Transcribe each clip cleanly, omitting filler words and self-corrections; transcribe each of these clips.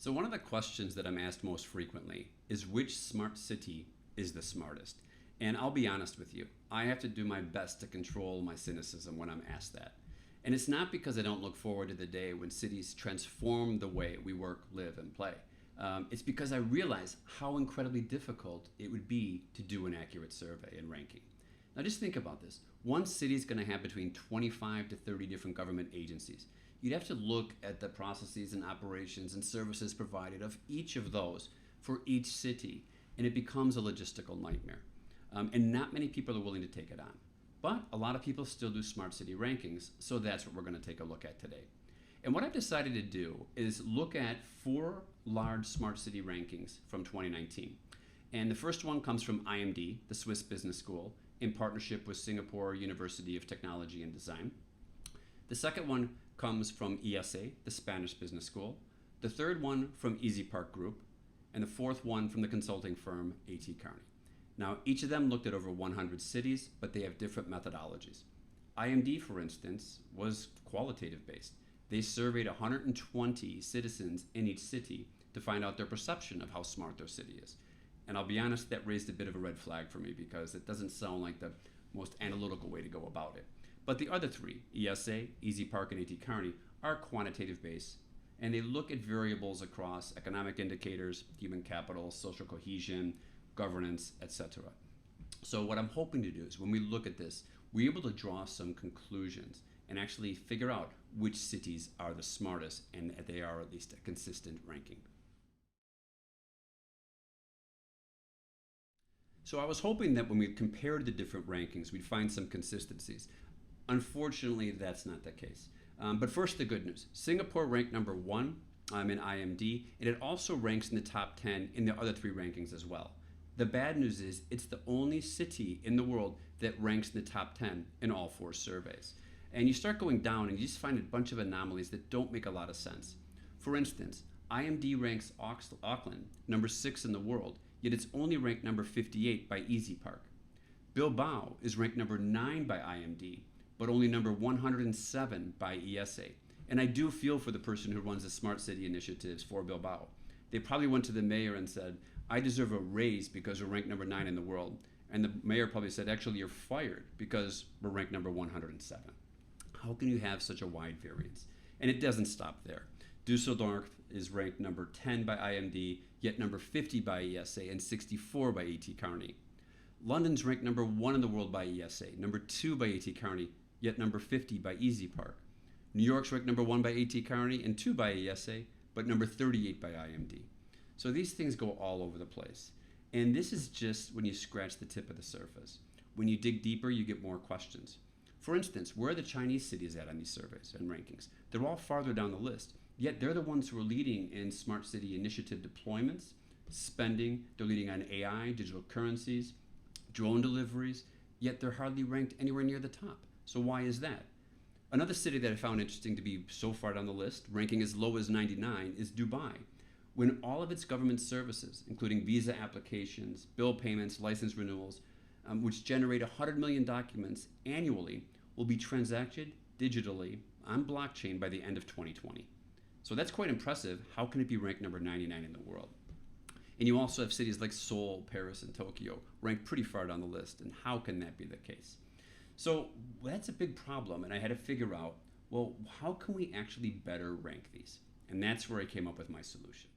So one of the questions that I'm asked most frequently is which smart city is the smartest? And I'll be honest with you, I have to do my best to control my cynicism when I'm asked that. And it's not because I don't look forward to the day when cities transform the way we work, live, and play. It's because I realize how incredibly difficult it would be to do an accurate survey and ranking. Now just think about this. One city is going to have between 25 to 30 different government agencies. You'd have to look at the processes and operations and services provided of each of those for each city, and it becomes a logistical nightmare. And not many people are willing to take it on. But a lot of people still do smart city rankings, so that's what we're going to take a look at today. And what I've decided to do is look at 4 large smart city rankings from 2019. And the first one comes from IMD, the Swiss Business School, in partnership with Singapore University of Technology and Design. The second one comes from IESE, the Spanish Business School. The third one from EasyPark Group. And the fourth one from the consulting firm ATKearney. Now, each of them looked at over 100 cities, but they have different methodologies. IMD, for instance, was qualitative based. They surveyed 120 citizens in each city to find out their perception of how smart their city is. And I'll be honest, that raised a bit of a red flag for me because it doesn't sound like the most analytical way to go about it. But the other 3, IESE, EasyPark, and ATKearney, are quantitative based, and they look at variables across economic indicators, human capital, social cohesion, governance, etc. So what I'm hoping to do is when we look at this, we're able to draw some conclusions and actually figure out which cities are the smartest and that they are at least a consistent ranking. So I was hoping that when we compared the different rankings, we'd find some consistencies. Unfortunately, that's not the case. But first, the good news. Singapore ranked number 1 in IMD, and it also ranks in the top 10 in the other 3 rankings as well. The bad news is it's the only city in the world that ranks in the top 10 in all 4 surveys. And you start going down and you just find a bunch of anomalies that don't make a lot of sense. For instance, IMD ranks Auckland number 6 in the world, yet it's only ranked number 58 by EasyPark. Bilbao is ranked number 9 by IMD, but only number 107 by IESE. And I do feel for the person who runs the Smart City initiatives for Bilbao. They probably went to the mayor and said, I deserve a raise because we're ranked number 9 in the world. And the mayor probably said, actually, you're fired because we're ranked number 107. How can you have such a wide variance? And it doesn't stop there. Dusseldorf is ranked number 10 by IMD, yet number 50 by IESE and 64 by ATKearney. London's ranked number 1 in the world by IESE, number 2 by ATKearney, yet number 50 by EasyPark. New York's ranked number 1 by ATKearney and 2 by IESE, but number 38 by IMD. So these things go all over the place. And this is just when you scratch the tip of the surface. When you dig deeper, you get more questions. For instance, where are the Chinese cities at on these surveys and rankings? They're all farther down the list, yet they're the ones who are leading in smart city initiative deployments, spending, they're leading on AI, digital currencies, drone deliveries, yet they're hardly ranked anywhere near the top. So why is that? Another city that I found interesting to be so far down the list, ranking as low as 99, is Dubai. When all of its government services, including visa applications, bill payments, license renewals, which generate 100 million documents annually, will be transacted digitally on blockchain by the end of 2020. So that's quite impressive. How can it be ranked number 99 in the world? And you also have cities like Seoul, Paris, and Tokyo ranked pretty far down the list. And how can that be the case? So that's a big problem. And I had to figure out, well, how can we actually better rank these? And that's where I came up with my solution.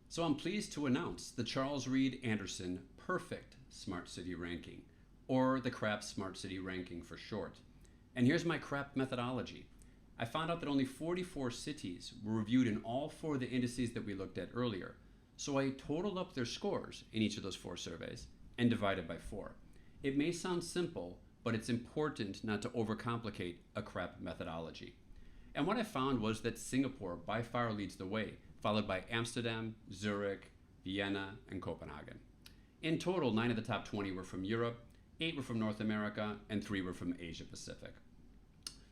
So I'm pleased to announce the Charles Reed Anderson Perfect Smart City Ranking, or the C.R.A.P Smart City Ranking for short. And here's my C.R.A.P methodology. I found out that only 44 cities were reviewed in all 4 of the indices that we looked at earlier. So I totaled up their scores in each of those 4 surveys and divided by 4. It may sound simple, but it's important not to overcomplicate a C.R.A.P methodology. And what I found was that Singapore by far leads the way, followed by Amsterdam, Zurich, Vienna, and Copenhagen. In total, 9 of the top 20 were from Europe, 8 were from North America, and 3 were from Asia Pacific.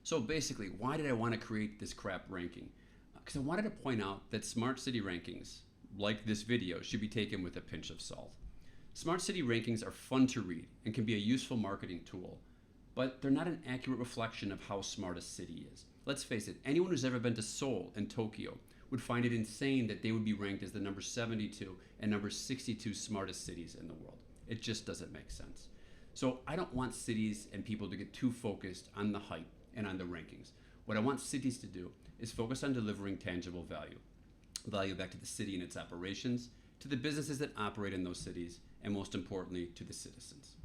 So basically, why did I want to create this C.R.A.P ranking? Because I wanted to point out that smart city rankings, like this video, should be taken with a pinch of salt. Smart city rankings are fun to read and can be a useful marketing tool, but they're not an accurate reflection of how smart a city is. Let's face it, anyone who's ever been to Seoul and Tokyo would find it insane that they would be ranked as the number 72 and number 62 smartest cities in the world. It just doesn't make sense. So I don't want cities and people to get too focused on the hype and on the rankings. What I want cities to do is focus on delivering tangible value. Value back to the city and its operations, to the businesses that operate in those cities, and most importantly, to the citizens.